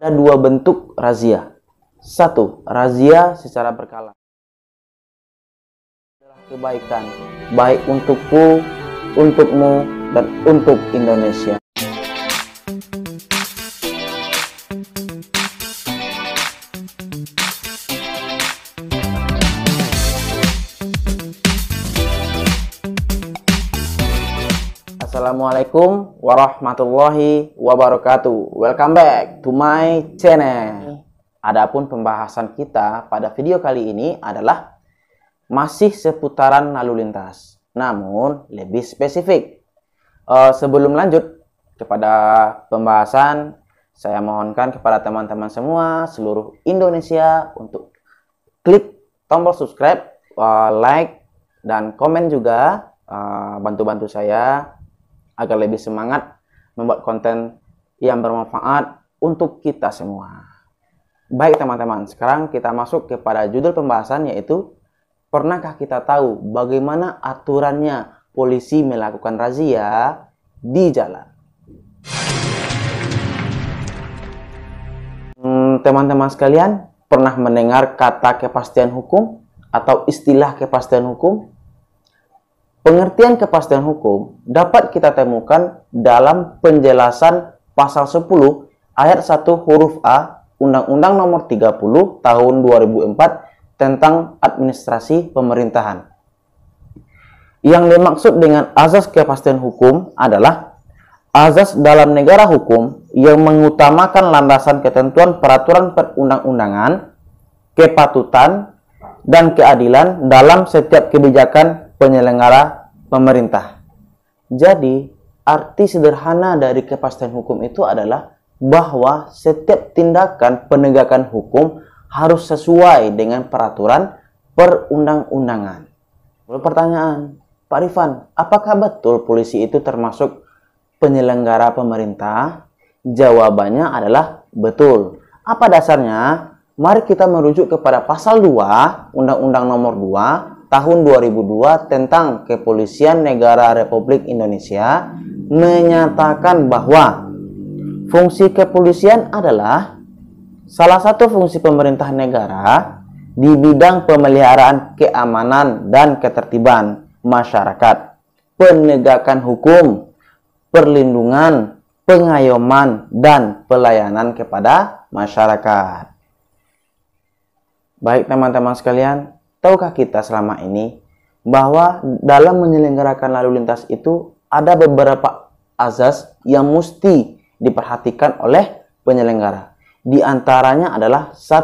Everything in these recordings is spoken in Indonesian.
Ada dua bentuk razia. Satu, razia secara berkala. Adalah kebaikan, baik untukku, untukmu, dan untuk Indonesia. Assalamualaikum warahmatullahi wabarakatuh. Welcome back to my channel. Adapun pembahasan kita pada video kali ini adalah masih seputaran lalu lintas, namun lebih spesifik. Sebelum lanjut kepada pembahasan, saya mohonkan kepada teman-teman semua seluruh Indonesia untuk klik tombol subscribe, like, dan komen juga. Bantu-bantu saya agar lebih semangat membuat konten yang bermanfaat untuk kita semua. Baik teman-teman, sekarang kita masuk kepada judul pembahasan, yaitu pernahkah kita tahu bagaimana aturannya polisi melakukan razia di jalan? Teman-teman sekalian, pernah mendengar kata kepastian hukum atau istilah kepastian hukum? Pengertian kepastian hukum dapat kita temukan dalam penjelasan pasal 10 ayat 1 huruf A Undang-Undang Nomor 30 Tahun 2004 tentang Administrasi Pemerintahan. Yang dimaksud dengan azas kepastian hukum adalah azas dalam negara hukum yang mengutamakan landasan ketentuan peraturan perundang-undangan, kepatutan, dan keadilan dalam setiap kebijakan penyelenggara pemerintah. Jadi, arti sederhana dari kepastian hukum itu adalah bahwa setiap tindakan penegakan hukum harus sesuai dengan peraturan perundang-undangan. Lalu pertanyaan, Pak Rifan, apakah betul polisi itu termasuk penyelenggara pemerintah? Jawabannya adalah betul. Apa dasarnya? Mari kita merujuk kepada pasal 2 Undang-Undang Nomor 2 Tahun 2002 tentang Kepolisian Negara Republik Indonesia, menyatakan bahwa fungsi kepolisian adalah salah satu fungsi pemerintah negara di bidang pemeliharaan keamanan dan ketertiban masyarakat, penegakan hukum, perlindungan, pengayoman, dan pelayanan kepada masyarakat. Baik teman-teman sekalian, tahukah kita selama ini bahwa dalam menyelenggarakan lalu lintas itu ada beberapa azas yang mesti diperhatikan oleh penyelenggara. Di antaranya adalah 1.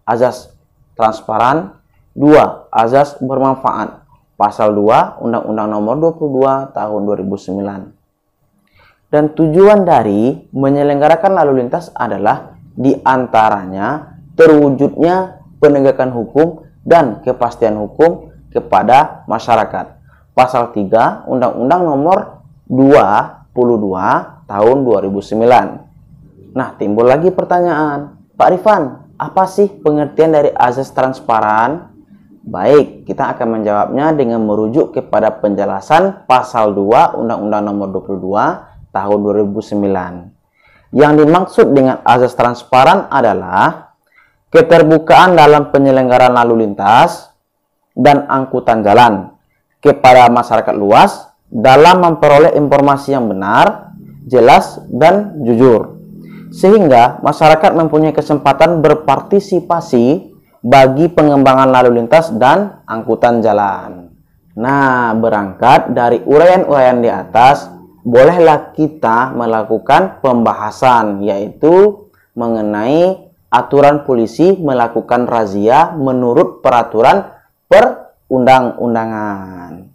Azas transparan, 2. Azas bermanfaat. Pasal 2 Undang-Undang Nomor 22 Tahun 2009. Dan tujuan dari menyelenggarakan lalu lintas adalah di antaranya terwujudnya penegakan hukum dan kepastian hukum kepada masyarakat. Pasal 3 Undang-Undang Nomor 22 Tahun 2009. Nah, timbul lagi pertanyaan, Pak Rifan, apa sih pengertian dari azas transparan? Baik, kita akan menjawabnya dengan merujuk kepada penjelasan pasal 2 Undang-Undang Nomor 22 Tahun 2009. Yang dimaksud dengan azas transparan adalah keterbukaan dalam penyelenggaraan lalu lintas dan angkutan jalan kepada masyarakat luas dalam memperoleh informasi yang benar, jelas, dan jujur, sehingga masyarakat mempunyai kesempatan berpartisipasi bagi pengembangan lalu lintas dan angkutan jalan. Nah, berangkat dari uraian-uraian di atas, bolehlah kita melakukan pembahasan, yaitu mengenai aturan polisi melakukan razia menurut peraturan perundang-undangan.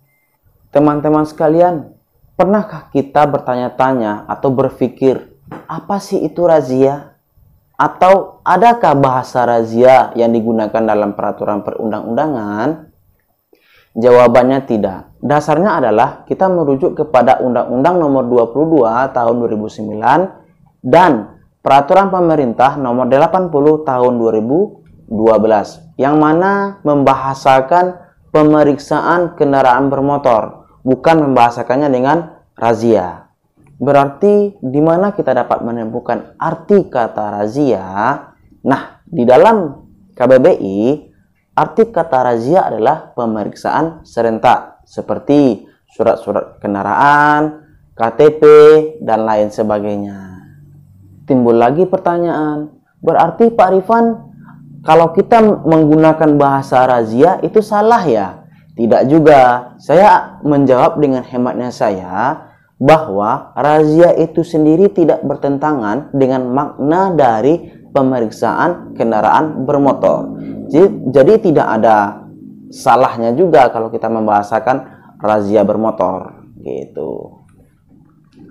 Teman-teman sekalian, pernahkah kita bertanya-tanya atau berpikir, apa sih itu razia? Atau adakah bahasa razia yang digunakan dalam peraturan perundang-undangan? Jawabannya tidak. Dasarnya adalah kita merujuk kepada Undang-Undang Nomor 22 Tahun 2009 dan Peraturan Pemerintah Nomor 80 Tahun 2012 yang mana membahasakan pemeriksaan kendaraan bermotor, bukan membahasakannya dengan razia. Berarti di mana kita dapat menemukan arti kata razia? Nah, di dalam KBBI, arti kata razia adalah pemeriksaan serentak seperti surat-surat kendaraan, KTP, dan lain sebagainya. Timbul lagi pertanyaan, berarti Pak Rifan, kalau kita menggunakan bahasa razia itu salah ya? Tidak juga. Saya menjawab dengan hematnya saya, bahwa razia itu sendiri tidak bertentangan dengan makna dari pemeriksaan kendaraan bermotor. Jadi tidak ada salahnya juga kalau kita membahasakan razia bermotor gitu.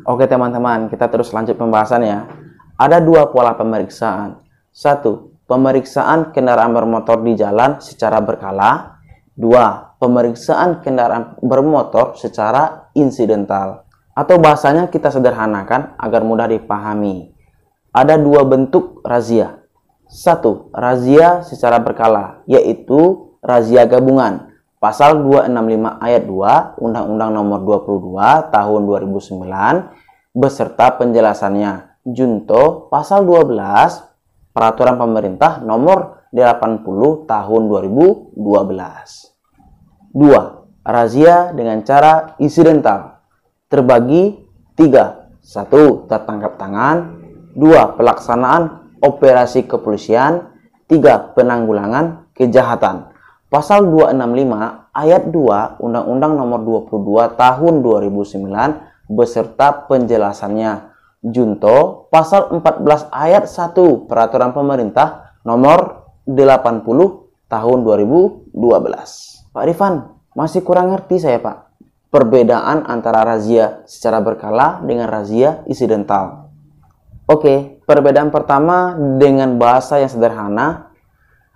Oke teman-teman, kita terus lanjut pembahasannya. Ada dua pola pemeriksaan. Satu, pemeriksaan kendaraan bermotor di jalan secara berkala. Dua, pemeriksaan kendaraan bermotor secara insidental. Atau bahasanya kita sederhanakan agar mudah dipahami. Ada dua bentuk razia. Satu, razia secara berkala, yaitu razia gabungan. Pasal 265 ayat 2 Undang-Undang Nomor 22 Tahun 2009 beserta penjelasannya. Junto Pasal 12 Peraturan Pemerintah Nomor 80 Tahun 2012. 2. Razia dengan cara insidental. Terbagi 3. 1. Tertangkap tangan. 2. Pelaksanaan operasi kepolisian. 3. Penanggulangan kejahatan. Pasal 265 ayat 2 Undang-Undang Nomor 22 Tahun 2009 beserta penjelasannya. Junto Pasal 14 ayat 1 Peraturan Pemerintah Nomor 80 Tahun 2012. Pak Rifan, masih kurang ngerti saya Pak. Perbedaan antara razia secara berkala dengan razia insidental. Oke, perbedaan pertama dengan bahasa yang sederhana.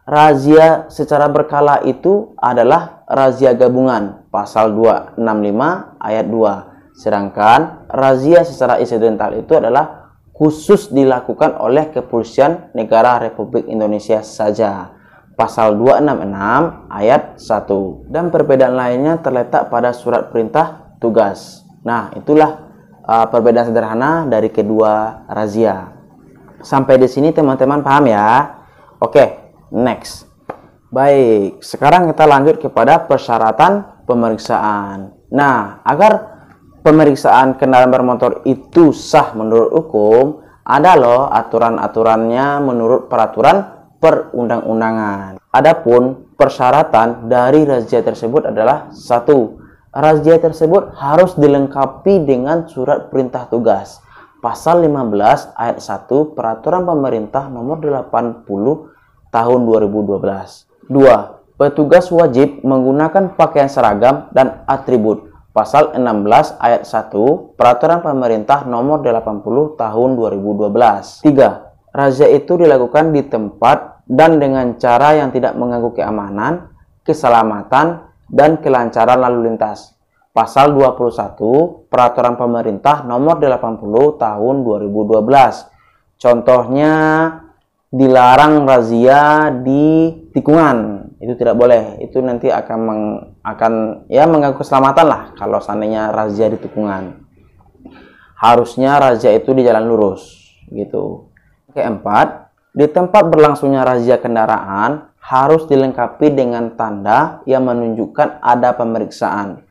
Razia secara berkala itu adalah razia gabungan, pasal 265 ayat 2. Sedangkan razia secara insidental itu adalah khusus dilakukan oleh Kepolisian Negara Republik Indonesia saja. Pasal 266 ayat 1. Dan perbedaan lainnya terletak pada surat perintah tugas. Nah, itulah perbedaan sederhana dari kedua razia. Sampai di sini teman-teman paham ya? Oke, next. Baik, sekarang kita lanjut kepada persyaratan pemeriksaan. Nah, agar pemeriksaan kendaraan bermotor itu sah menurut hukum, ada loh aturan-aturannya menurut peraturan perundang-undangan. Adapun persyaratan dari razia tersebut adalah 1. Razia tersebut harus dilengkapi dengan surat perintah tugas. Pasal 15 ayat 1 Peraturan Pemerintah Nomor 80 Tahun 2012. 2. Petugas wajib menggunakan pakaian seragam dan atribut. Pasal 16 ayat 1 Peraturan Pemerintah Nomor 80 Tahun 2012. 3. Razia itu dilakukan di tempat dan dengan cara yang tidak mengganggu keamanan, keselamatan, dan kelancaran lalu lintas. Pasal 21 Peraturan Pemerintah Nomor 80 Tahun 2012. Contohnya, dilarang razia di tikungan. Itu tidak boleh. Itu nanti akan mengganggu keselamatan lah kalau seandainya razia di tikungan. Harusnya razia itu di jalan lurus gitu. Keempat, di tempat berlangsungnya razia kendaraan harus dilengkapi dengan tanda yang menunjukkan ada pemeriksaan,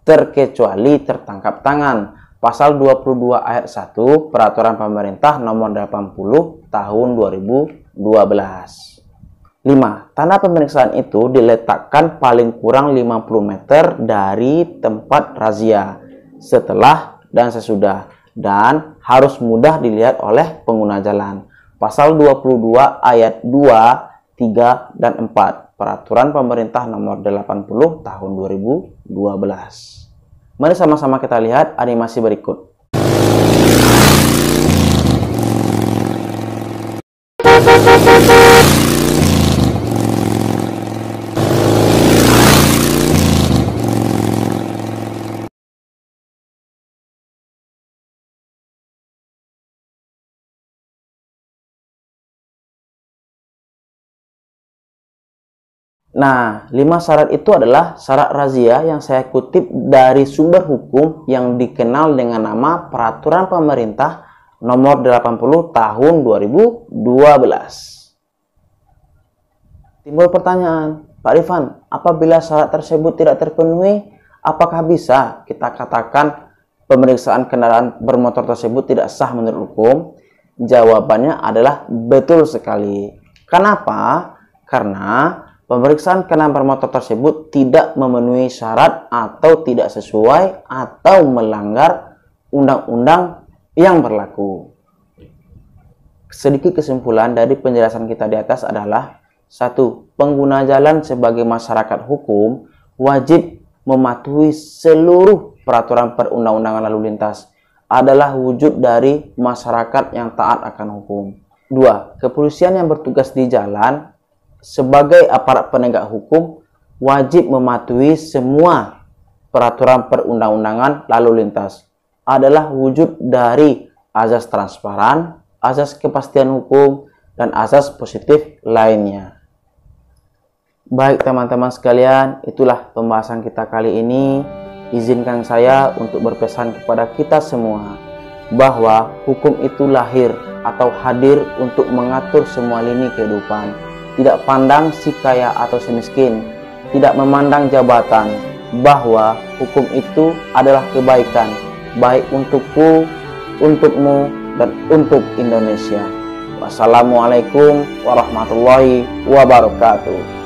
terkecuali tertangkap tangan. Pasal 22 ayat 1 Peraturan Pemerintah Nomor 80 Tahun 2012. 5. Tanda pemeriksaan itu diletakkan paling kurang 50 meter dari tempat razia, setelah dan sesudah, dan harus mudah dilihat oleh pengguna jalan. Pasal 22 ayat 2, 3, dan 4 Peraturan Pemerintah Nomor 80 Tahun 2012. Mari sama-sama kita lihat animasi berikut. Nah, 5 syarat itu adalah syarat razia yang saya kutip dari sumber hukum yang dikenal dengan nama Peraturan Pemerintah Nomor 80 Tahun 2012. Timbul pertanyaan, Pak Rifan, apabila syarat tersebut tidak terpenuhi, apakah bisa kita katakan pemeriksaan kendaraan bermotor tersebut tidak sah menurut hukum? Jawabannya adalah betul sekali. Kenapa? Karena pemeriksaan kendaraan bermotor tersebut tidak memenuhi syarat atau tidak sesuai atau melanggar undang-undang yang berlaku. Sedikit kesimpulan dari penjelasan kita di atas adalah: 1. Pengguna jalan sebagai masyarakat hukum wajib mematuhi seluruh peraturan perundang-undangan lalu lintas, adalah wujud dari masyarakat yang taat akan hukum. 2. Kepolisian yang bertugas di jalan sebagai aparat penegak hukum wajib mematuhi semua peraturan perundang-undangan lalu lintas, adalah wujud dari azas transparan, azas kepastian hukum, dan azas positif lainnya. Baik teman-teman sekalian, itulah pembahasan kita kali ini. Izinkan saya untuk berpesan kepada kita semua bahwa hukum itu lahir atau hadir untuk mengatur semua lini kehidupan. Tidak pandang si kaya atau si miskin, tidak memandang jabatan, bahwa hukum itu adalah kebaikan, baik untukku, untukmu, dan untuk Indonesia. Wassalamualaikum warahmatullahi wabarakatuh.